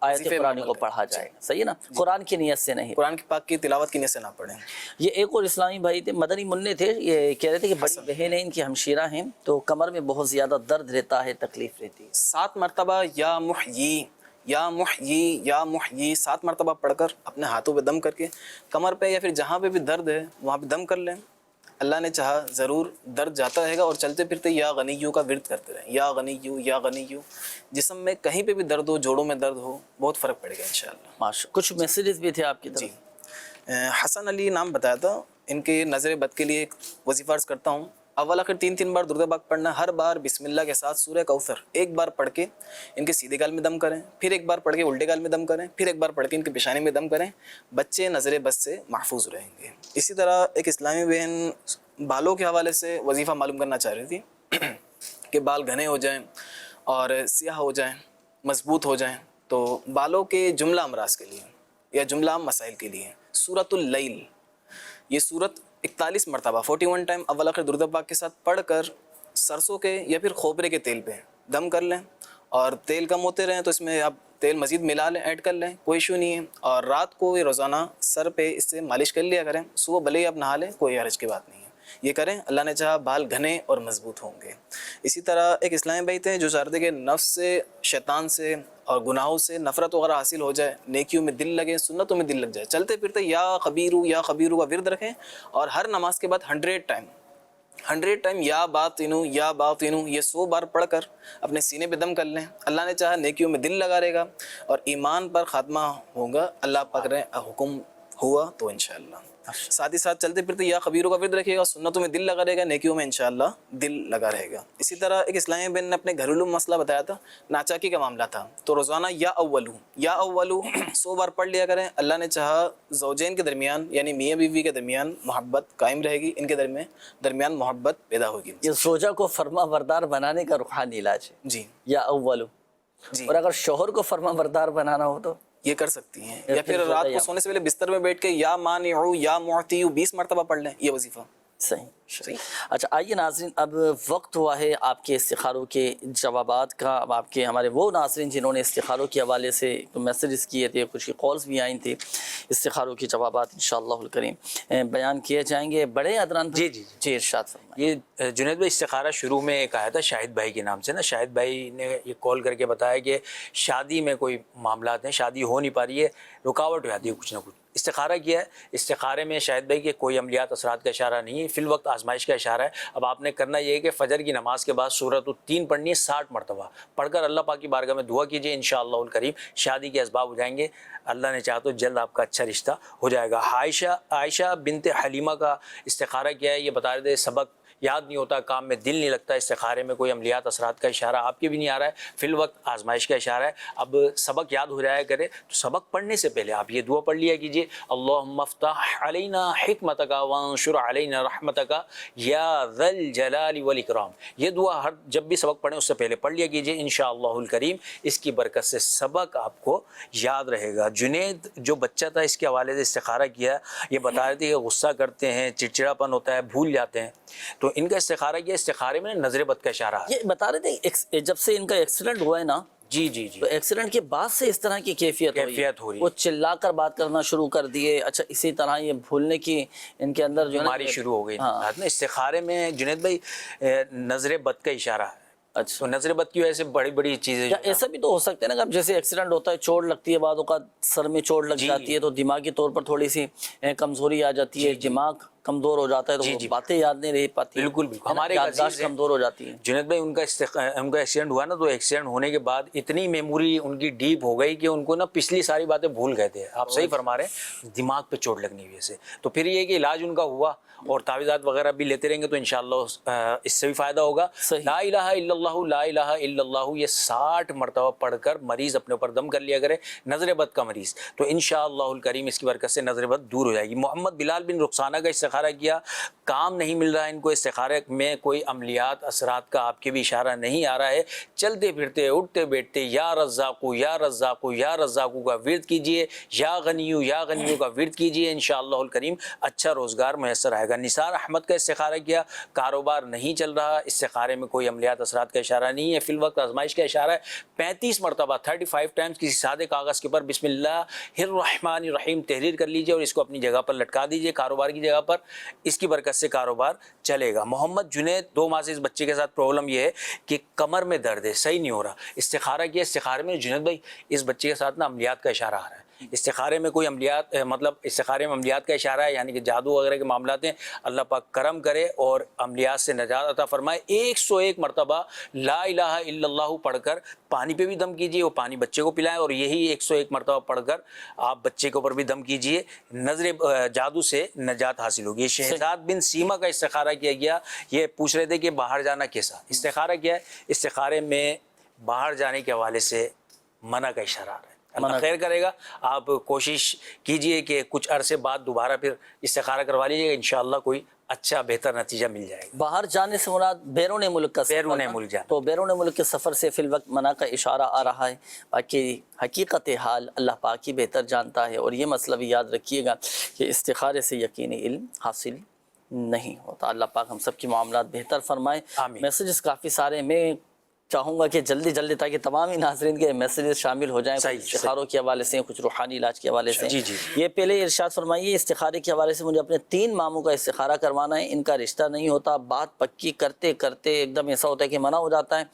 آیت قرآن کو پڑھا جائے، صحیح ہے نا، قرآن کی نیت سے نہیں، قرآن کی پاک کی تلاوت کی نیت سے نہ پڑھیں. یہ ایک اور اسلامی بھائی تھے، مدنی منع تھے، یہ کہہ رہے تھے کہ بڑی بہنیں ان کی ہمشیرہ ہیں تو کمر میں بہت زیادہ درد رہتا ہے، تکلیف رہتی ہے. 7 مرتبہ یا محیی یا محیی یا محیی 7 مرتبہ پڑھ کر اپنے ہاتھوں پہ دم کر کے کمر پہ یا پھر جہاں پہ بھی درد ہے وہاں پہ دم کر لیں. اللہ نے چاہا ضرور درد جاتا رہے گا. اور چلتے پھرتے یا غنیو کا ورد کرتے رہیں، یا غنیو یا غنیو. جسم میں کہیں پہ بھی درد ہو، جوڑوں میں درد ہو، بہت فرق پڑے گا انشاءاللہ. ماشاء. کچھ میسیجز بھی تھے آپ کی طرف؟ جی حسن علی نام بتایا تھا، ان کے نظر بد کے لیے ایک وظیفہ عرض کرتا ہوں. اول آخر 3 بار درود پاک پڑھنا، ہر بار بسم اللہ کے ساتھ سورہ کوثر ایک بار پڑھ کے ان کے سیدھے گال میں دم کریں، پھر ایک بار پڑھ کے الٹے گال میں دم کریں، پھر ایک بار پڑھ کے ان کے پیشانی میں دم کریں. بچے نظر بد سے محفوظ رہیں گے. اسی طرح ایک اسلامی بہن بالوں کے حوالے سے وظیفہ معلوم کرنا چاہ رہی تھی کہ بال گھنے ہو جائیں اور سیاہ ہو جائیں، مضبوط ہو جائیں، تو بالوں کے جملہ امراض کے لیے یا جملہ مسائل کے لیے سورۃ اللیل، یہ سورت 41 مرتبہ 41 ٹائم اول آخر درود پاک کے ساتھ پڑھ کر سرسوں کے یا پھر کھوپرے کے تیل پہ دم کر لیں. اور تیل کم ہوتے رہیں تو اس میں آپ تیل مزید ملا لیں، ایڈ کر لیں، کوئی ایشو نہیں ہے. اور رات کو یہ روزانہ سر پہ اس سے مالش کر لیا کریں. صبح بھلے ہی آپ نہا لیں، کوئی حرج کی بات نہیں ہے، یہ کریں. اللہ نے چاہا بال گھنے اور مضبوط ہوں گے. اسی طرح ایک اسلامی بھائی تھے جو چاہتے کہ نفس سے، شیطان سے اور گناہوں سے نفرت وغیرہ حاصل ہو جائے، نیکیوں میں دل لگے، سنتوں میں دل لگ جائے. چلتے پھرتے یا خبیرو کا ورد رکھیں اور ہر نماز کے بعد 100 ٹائم یا باطنو یہ 100 بار پڑھ کر اپنے سینے پہ دم کر لیں. اللہ نے چاہا نیکیوں میں دل لگا رہے گا اور ایمان پر خاتمہ ہوگا. اللہ پاک نے حکم ہوا تو انشاءاللہ. ساتھ ہی ساتھ چلتے پھرتے یا خبیروں کا ورد رکھے گا، سنتوں میں دل لگا رہے گا، نیکیوں میں انشاءاللہ دل لگا رہے گا. اسی طرح ایک اسلامی بہن نے اپنے گھریلو مسئلہ بتایا تھا، ناچاکی کا معاملہ تھا، تو روزانہ یا اولو 100 بار پڑھ لیا کریں. اللہ نے چاہا زوجین کے درمیان یعنی میاں بیوی کے درمیان محبت قائم رہے گی، ان کے درمیان محبت پیدا ہوگی. یہ زوجہ کو فرما بردار بنانے کا روحانی علاج ہے جی، یا اولو. اور اگر شوہر کو فرما بردار بنانا ہو تو یہ کر سکتی ہیں. یا پھر رات کو سونے سے پہلے بستر میں بیٹھ کے یا مانعو یا معطیو 20 مرتبہ پڑھ لیں، یہ وظیفہ. صحیح. اچھا آئیے ناظرین، اب وقت ہوا ہے آپ کے استخاروں کے جوابات کا۔ اب آپ کے ہمارے وہ ناظرین جنہوں نے استخاروں کے حوالے سے میسیجز کیے تھے، کچھ کالز بھی آئی تھی، استخاروں کے جوابات انشاءاللہ الکریم بیان کیے جائیں گے۔ بڑے ادران جی ارشاد فرمائیں۔ یہ جنید بھائی استخارہ شروع میں ایک آیا تھا شاہد بھائی کے نام سے نا، شاہد بھائی نے یہ کال کر کے بتایا کہ شادی میں کوئی معاملات ہیں، شادی ہو نہیں پا رہی ہے، رکاوٹ ہو جاتی ہے کچھ نہ کچھ۔ استخارہ کیا ہے، استخارے میں شاہد بھائی کے کوئی عملیات اثرات کا اشارہ نہیں ہے، فی الوقت آزمائش کا اشارہ ہے۔ اب آپ نے کرنا یہ ہے کہ فجر کی نماز کے بعد سورۃ التین پڑھنی ہے 60 مرتبہ، پڑھ کر اللہ پاک کی بارگاہ میں دعا کیجیے، انشاءاللہ الکریم شادی کے اسباب ہو جائیں گے، اللہ نے چاہا تو جلد آپ کا اچھا رشتہ ہو جائے گا۔ عائشہ بنت حلیمہ کا استخارہ کیا ہے، یہ بتا رہے تھے سبق یاد نہیں ہوتا، کام میں دل نہیں لگتا، استخارے میں کوئی عملیات اثرات کا اشارہ آپ کے بھی نہیں آ رہا ہے، فی الوقت آزمائش کا اشارہ ہے۔ اب سبق یاد ہو جایا کرے تو سبق پڑھنے سے پہلے آپ یہ دعا پڑھ لیا کیجیے، اللہم افتح علینا حکمتک وانشر علینا رحمتک یا ذا الجلال والاکرام۔ یہ دعا ہر جب بھی سبق پڑھیں اس سے پہلے پڑھ لیا کیجیے، انشاءاللہ الکریم اس کی برکت سے سبق آپ کو یاد رہے گا۔ جنید جو بچہ تھا اس کے حوالے سے استخارہ کیا، یہ بتا رہے تھے کہ غصہ کرتے ہیں، چڑچڑاپن ہوتا ہے، بھول جاتے ہیں، تو ان کا استخارہ کیا، استخارے میں نظر بد کا اشارہ ہے۔ یہ بتا رہے تھے جب سے ان کا ایکسیڈنٹ ہوا ہے نا، جی تو ایکسیڈنٹ کے بعد سے اس طرح کی کیفیت ہو رہی ہے، وہ چلا کر بات کرنا شروع کر دیے۔ اچھا اسی طرح یہ بھولنے کی ان کے اندر جو بیماری شروع ہو گئی۔ استخارے میں جنید بھائی نظر بد کا اشارہ ہے۔ اچھا تو نظر بد کی وجہ سے بڑی بڑی چیزیں، ایسا بھی تو ہو سکتا ہے نا، جیسے ایکسیڈنٹ ہوتا ہے، چوٹ لگتی ہے، بعد اوقات سر میں چوٹ لگ جاتی ہے تو دماغی طور پر تھوڑی سی کمزوری آ جاتی ہے، دماغ کمزور ہو جاتا ہے تو باتیں یاد نہیں رہ پاتی، بالکل ہمارے یادداشت کمزور ہو جاتی ہے۔ جنید بھائی ان کا ایکسیڈنٹ ہوا نا، تو ایکسیڈنٹ ہونے کے بعد اتنی میموری ان کی ڈیپ ہو گئی کہ ان کو نا پچھلی ساری باتیں بھول گئے تھے۔ آپ صحیح فرما رہے ہیں، دماغ پہ چوٹ لگنے کی وجہ سے۔ تو پھر یہ کہ علاج ان کا ہوا اور تعویذات وغیرہ بھی لیتے رہیں گے تو انشاءاللہ اس سے بھی فائدہ ہوگا۔ لا الہ الا اللہ، لا الہ الا اللہ، یہ 60 مرتبہ پڑھ کر مریض اپنے اوپر دم کر لیا کرے، نظر بد کا مریض، تو انشاءاللہ الکریم اس کی برکت سے نظر بد دور ہو جائے گی۔ محمد بلال بن رخسانہ کا استخارہ کیا، کام نہیں مل رہا ہے ان کو، استخارے میں کوئی عملیات اثرات کا آپ کے بھی اشارہ نہیں آ رہا ہے، چلتے پھرتے اٹھتے بیٹھتے یا رزاقو یا رزاقو یا رزاقو کا ورد کیجئے، یا غنیو یا غنیو کا ورد کیجئے، انشاءاللہ الکریم اچھا روزگار میسر آئے گا۔ نثار احمد کا استخارہ کیا، کاروبار نہیں چل رہا، استخارے میں کوئی عملیات اثرات کا اشارہ نہیں ہے، فی الوقت آزمائش کا اشارہ ہے۔ 35 مرتبہ 35 ٹائمز کسی سادے کاغذ کے اوپر بسم اللہ الرحمن الرحیم تحریر کر لیجئے اور اس کو اپنی جگہ پر لٹکا دیجئے، کاروبار کی جگہ پر، اس کی برکت سے کاروبار چلے گا۔ محمد جنید 2 ماہ سے اس بچے کے ساتھ پرابلم یہ ہے کہ کمر میں درد ہے، صحیح نہیں ہو رہا، استخارہ کیا، استخارے میں جنید بھائی اس بچے کے ساتھ نا عملیات کا اشارہ آ رہا ہے، استخارے میں کوئی عملیات مطلب استخارے میں عملیات کا اشارہ ہے، یعنی کہ جادو وغیرہ کے معاملات ہیں، اللہ پاک کرم کرے اور عملیات سے نجات عطا فرمائے۔ 101 مرتبہ لا الہ الا اللہ پڑھ کر پانی پہ بھی دم کیجئے، وہ پانی بچے کو پلائیں، اور یہی 101 مرتبہ پڑھ کر آپ بچے کے اوپر بھی دم کیجئے، نظر جادو سے نجات حاصل ہوگی۔ شہزاد بن سیما کا استخارہ کیا گیا، یہ پوچھ رہے تھے کہ باہر جانا کیسا، استخارہ کیا ہے، استخارے میں باہر جانے کے حوالے سے منع کا اشارہ آ رہا ہے، اللہ خیر کرے گا، آپ کوشش کیجئے کہ کچھ عرصے بعد دوبارہ پھر استخارہ کروا لیجئے گا، انشاءاللہ کوئی اچھا بہتر نتیجہ مل جائے گا۔ باہر جانے سے مراد بیرون ملک کا سفر، بیرون ملک جانا، تو بیرون ملک کے سفر سے فی الوقت منع کا اشارہ آ رہا ہے، باقی حقیقت حال اللہ پاک ہی بہتر جانتا ہے۔ اور یہ مسئلہ بھی یاد رکھیے گا کہ استخارے سے یقینی علم حاصل نہیں ہوتا۔ اللہ پاک ہم سب کی معاملات بہتر فرمائے۔ میسیجز کافی سارے، میں چاہوں گا کہ جلدی جلدی تاکہ تمام ہی ناظرین کے میسیجز شامل ہو جائیں، کچھ استخاروں کے حوالے سے، کچھ روحانی علاج کے حوالے سے۔ یہ پہلے ارشاد فرمائیے، استخارے کے حوالے سے مجھے اپنے 3 ماموں کا استخارہ کروانا ہے، ان کا رشتہ نہیں ہوتا، بات پکی کرتے کرتے ایک دم ایسا ہوتا ہے کہ منع ہو جاتا ہے۔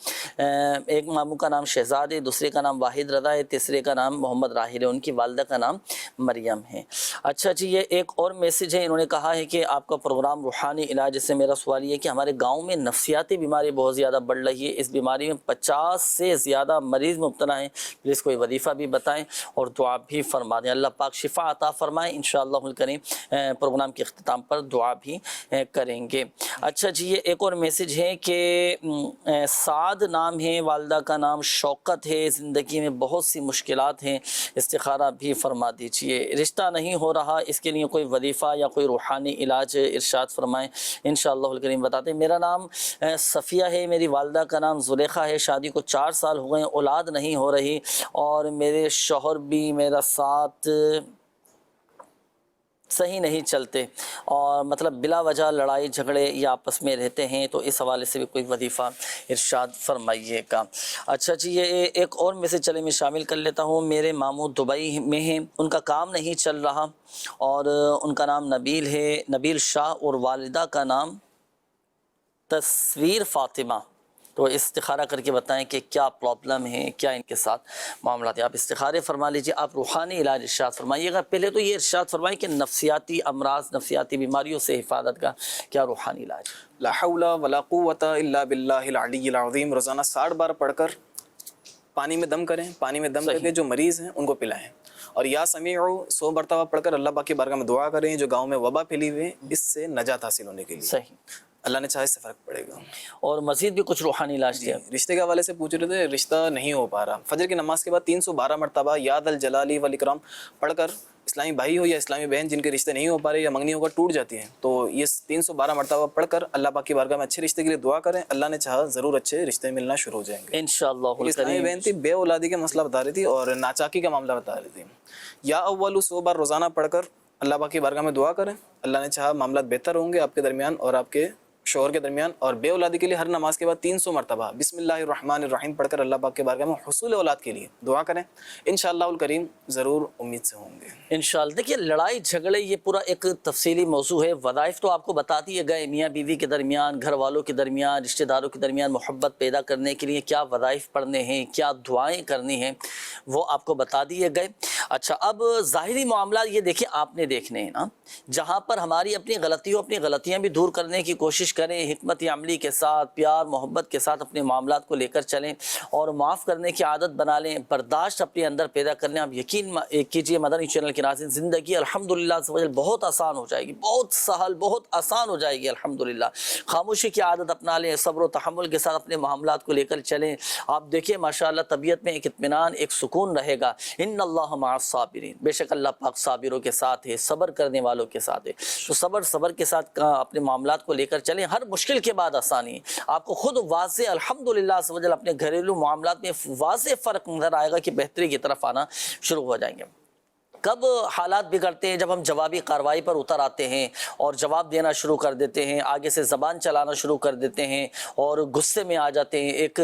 ایک ماموں کا نام شہزاد ہے، دوسرے کا نام واحد رضا ہے، تیسرے کا نام محمد راہل ہے، ان کی والدہ کا نام مریم ہے۔ اچھا جی، یہ ایک اور میسیج ہے، انہوں نے کہا ہے کہ آپ کا پروگرام روحانی علاج سے میرا سوال یہ ہے کہ ہمارے گاؤں میں نفسیاتی بیماری بہت زیادہ بڑھ رہی ہے، اس بیماری میں 50 سے زیادہ مریض مبتلا ہیں، پلیز کوئی وظیفہ بھی بتائیں اور دعا بھی فرما دیں، اللہ پاک شفا عطا فرمائیں، انشاءاللہ الکریم پروگرام کے اختتام پر دعا بھی کریں گے۔ اچھا جی، یہ ایک اور میسیج ہے کہ سعد نام ہے، والدہ کا نام شوکت ہے، زندگی میں بہت سی مشکلات ہیں، استخارہ بھی فرما دیجئے، رشتہ نہیں ہو رہا، اس کے لیے کوئی وظیفہ یا کوئی روحانی علاج ارشاد فرمائیں، انشاءاللہ الکریم بتاتے ہیں۔ میرا نام صفیہ ہے، میری والدہ کا نام زلیخا ہے، شادی کو 4 سال ہو گئے، اولاد نہیں ہو رہی اور میرے شوہر بھی میرا ساتھ صحیح نہیں چلتے اور مطلب بلا وجہ لڑائی جھگڑے یا آپس میں رہتے ہیں، تو اس حوالے سے بھی کوئی وظیفہ ارشاد فرمائیے گا۔ اچھا جی، یہ ایک اور میسج چلے میں شامل کر لیتا ہوں۔ میرے ماموں دبئی میں ہیں، ان کا کام نہیں چل رہا اور ان کا نام نبیل ہے، نبیل شاہ، اور والدہ کا نام تصویر فاطمہ۔ تو استخارہ کر کے بتائیں کہ کیا پرابلم ہے، کیا ان کے ساتھ معاملات ہیں۔ آپ استخارے فرما لیجئے، آپ روحانی علاج ارشاد فرمائیے گا۔ پہلے تو یہ ارشاد فرمائیں کہ نفسیاتی امراض، نفسیاتی بیماریوں سے حفاظت کا کیا روحانی علاج؟ لا حول ولا قوت الا باللہ العلی العظیم، روزانہ 60 بار پڑھ کر پانی میں دم کریں، پانی میں دم کر کے جو مریض ہیں ان کو پلائیں، اور یا سمیع 100 مرتبہ پڑھ کر اللہ پاک کی بارگاہ میں دعا کریں جو گاؤں میں وبا پھیلی ہوئی ہے اس سے نجات حاصل ہونے کے لیے۔ صحیح، اللہ نے چاہے اس سے فرق پڑے گا۔ اور مزید بھی کچھ روحانی علاج دیا؟ رشتے کے حوالے سے پوچھ رہے تھے، رشتہ نہیں ہو پا رہا۔ فجر کی نماز کے بعد 312 مرتبہ یاد الجلالی والاکرام پڑھ کر اسلامی بھائی ہو یا اسلامی بہن جن کے رشتے نہیں ہو پا رہے یا منگنی ہو کر ٹوٹ جاتی ہیں، تو یہ 312 مرتبہ پڑھ کر اللہ پاک کی بارگاہ میں اچھے رشتے کے لیے دعا کریں، اللہ نے چاہا ضرور اچھے رشتے ملنا شروع ہو جائیں گے انشاءاللہ۔ اسلامی بہن تھی، بے اولادی کا مسئلہ بتا رہی تھی اور ناچاکی کا معاملہ بتا رہی تھی۔ یا اول 100 بار روزانہ پڑھ کر اللہ پاک کی بارگاہ میں دعا کریں، اللہ نے چاہا معاملات بہتر ہوں گے آپ کے درمیان اور آپ کے شوہر کے درمیان۔ اور بے اولادی کے لیے ہر نماز کے بعد 300 مرتبہ بسم اللہ الرحمن الرحیم پڑھ کر اللہ پاک کے بارگاہ میں حصول اولاد کے لیے دعا کریں، انشاءاللہ الکریم ضرور امید سے ہوں گے انشاءاللہ۔ دیکھیے لڑائی جھگڑے یہ پورا ایک تفصیلی موضوع ہے۔ وظائف تو آپ کو بتا دیے گئے، میاں بیوی کے درمیان، گھر والوں کے درمیان، رشتہ داروں کے درمیان محبت پیدا کرنے کے لیے کیا وظائف پڑھنے ہیں، کیا دعائیں کرنی ہیں، وہ آپ کو بتا دیے گئے۔ اچھا، اب ظاہری معاملات یہ دیکھیں آپ نے دیکھنے ہیں نا، جہاں پر ہماری اپنی غلطیاں بھی دور کرنے کی کوشش کریں، حکمت عملی کے ساتھ، پیار محبت کے ساتھ اپنے معاملات کو لے کر چلیں اور معاف کرنے کی عادت بنا لیں، برداشت اپنے اندر پیدا کر لیں۔ آپ یقین کیجئے مدنی چینل کے ناظرین، زندگی الحمدللہ سے بہت آسان ہو جائے گی، بہت سہل، بہت آسان ہو جائے گی الحمدللہ۔ خاموشی کی عادت اپنا لیں، صبر و تحمل کے ساتھ اپنے معاملات کو لے کر چلیں۔ آپ دیکھیں ماشاءاللہ طبیعت میں ایک اطمینان، ایک سکون رہے گا۔ ان اللہ مع الصابرین، بے شک اللہ پاک صابروں کے ساتھ ہے، صبر کرنے والوں کے ساتھ ہے۔ تو صبر کے ساتھ اپنے معاملات کو لے کر چلیں۔ ہر مشکل کے بعد آسانی، آپ کو خود واضح الحمدللہ سے اپنے گھریلو معاملات میں واضح فرق نظر آئے گا کہ بہتری کی طرف آنا شروع ہو جائیں گے۔ کب حالات بگڑتے ہیں؟ جب ہم جوابی کارروائی پر اتر آتے ہیں اور جواب دینا شروع کر دیتے ہیں، آگے سے زبان چلانا شروع کر دیتے ہیں اور غصے میں آ جاتے ہیں، ایک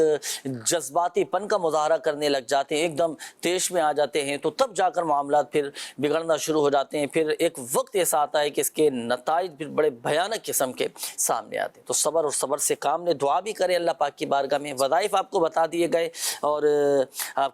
جذباتی پن کا مظاہرہ کرنے لگ جاتے ہیں، ایک دم تیش میں آ جاتے ہیں، تو تب جا کر معاملات پھر بگڑنا شروع ہو جاتے ہیں۔ پھر ایک وقت ایسا آتا ہے کہ اس کے نتائج پھر بڑے بھیانک قسم کے سامنے آتے ہیں۔ تو صبر اور صبر سے کام لیں، دعا بھی کریں اللہ پاک کی بارگاہ میں۔ وظائف آپ کو بتا دیے گئے اور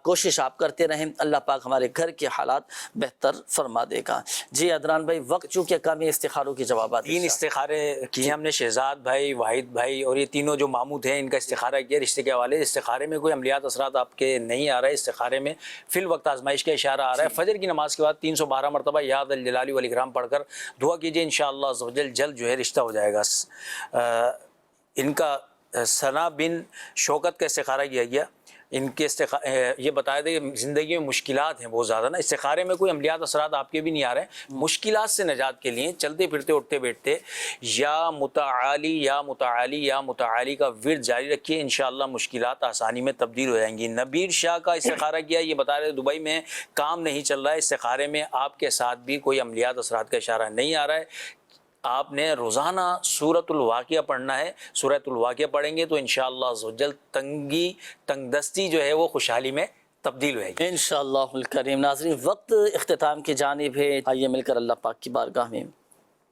کوشش آپ کرتے رہیں، اللہ پاک ہمارے گھر کے حالات بہتر فرما دے گا۔ جی عدنان بھائی، وقت چونکہ کم ہے، استخاروں کی جوابات 3 استخارے کیے ہم نے، شہزاد بھائی، واحد بھائی اور یہ تینوں جو ماموں تھے ان کا استخارہ کیا رشتے کے حوالے۔ استخارے میں کوئی عملیات اثرات آپ کے نہیں آ رہے، استخارے میں فی الوقت آزمائش کا اشارہ آ رہا ہے۔ فجر کی نماز کے بعد 312 مرتبہ یاد الجلالی والاکرام پڑھ کر دعا کیجئے، انشاءاللہ عز و جل جلد جو ہے رشتہ ہو جائے گا۔ ان کا ثنا بن شوکت کا استخارہ کیا گیا، ان کے یہ بتایا تھا کہ زندگی میں مشکلات ہیں بہت زیادہ نا، استخارے میں کوئی عملیات اثرات آپ کے بھی نہیں آ رہے ہیں۔ مشکلات سے نجات کے لیے چلتے پھرتے اٹھتے بیٹھتے یا متعالی کا ورد جاری رکھیے، انشاءاللہ مشکلات آسانی میں تبدیل ہو جائیں گی۔ نبیر شاہ کا استخارہ کیا، یہ بتا رہے دبئی میں کام نہیں چل رہا ہے، استخارے میں آپ کے ساتھ بھی کوئی عملیات اثرات کا اشارہ نہیں آ رہا ہے۔ آپ نے روزانہ سورۃ الواقعہ پڑھنا ہے، سورۃ الواقعہ پڑھیں گے تو انشاءاللہ عز و جل تنگ دستی جو ہے وہ خوشحالی میں تبدیل ہوئے گی انشاءاللہ الکریم۔ ناظرین، وقت اختتام کی جانب ہے، آئیے مل کر اللہ پاک کی بارگاہ میں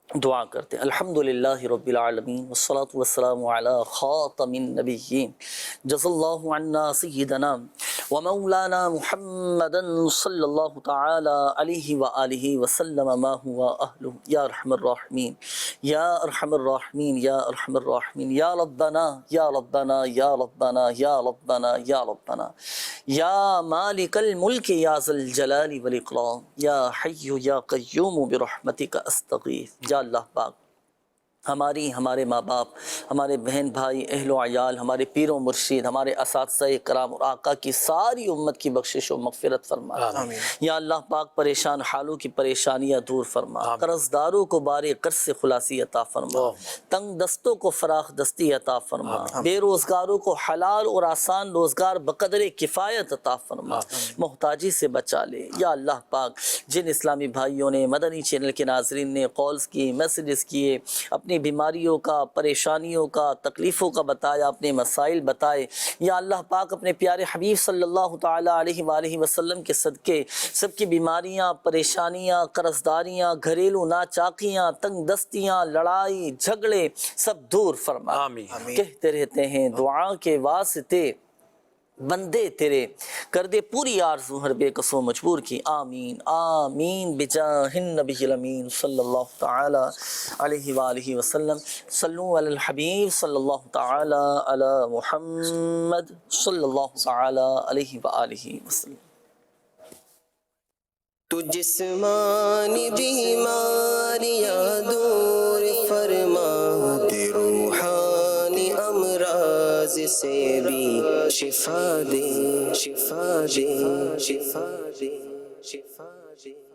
دعا کرتے ہیں۔ الحمدللہ رب العالمین والصلاة والسلام علی خاتم النبیین، جزا اللہ عنا سیدنا ومولانا محمدا صلی اللہ تعالی علیہ وآلہ وسلم ما هو اہلہ، یا ارحم الراحمین یا ارحم الراحمین یا ارحم الراحمین، یا ربنا یا ربنا یا ربنا یا ربنا یا ربنا یا مالک الملک یا ذا الجلال والاکرام یا حی یا قیوم برحمتک استغیث۔ یا اللہ پاک ہماری، ہمارے ماں باپ، ہمارے بہن بھائی، اہل و عیال، ہمارے پیر و مرشید، ہمارے اساتذہ کرام اور آقا کی ساری امت کی بخشش و مغفرت فرما۔ یا اللہ پاک پریشان حالوں کی پریشانیاں دور فرما، قرض داروں کو بارے قرض سے خلاصی عطا فرما، تنگ دستوں کو فراخ دستی عطا فرما، بے روزگاروں کو حلال اور آسان روزگار بقدر کفایت عطا فرما، محتاجی سے بچا لے۔ یا اللہ پاک جن اسلامی بھائیوں نے، مدنی چینل کے ناظرین نے کالز کی، میسیجز کیے، اپنی بیماریوں کا، پریشانیوں کا، تکلیفوں کا بتایا، اپنے مسائل بتائے، یا اللہ پاک اپنے پیارے حبیب صلی اللہ تعالی علیہ وآلہ وسلم کے صدقے سب کی بیماریاں، پریشانیاں، قرض داریاں، گھریلو ناچاکیاں، تنگ دستیاں، لڑائی جھگڑے سب دور فرما۔ کہتے رہتے ہیں دعا کے واسطے بندے تیرے، کر دے پوری آرزو ہر بے کس و مجبور کی، آمین آمین بجاہ النبی الامین صلی اللہ تعالی علیہ وآلہ وسلم۔ صلو علی الحبیب صلی اللہ تعالی علی محمد صلی اللہ تعالی علیہ وآلہ وسلم۔ تو جسمانی بیماریاں دور فرما دے، روحانی امراض سے بھی شفا دے، شفا دے، شفا دے، شفا دے۔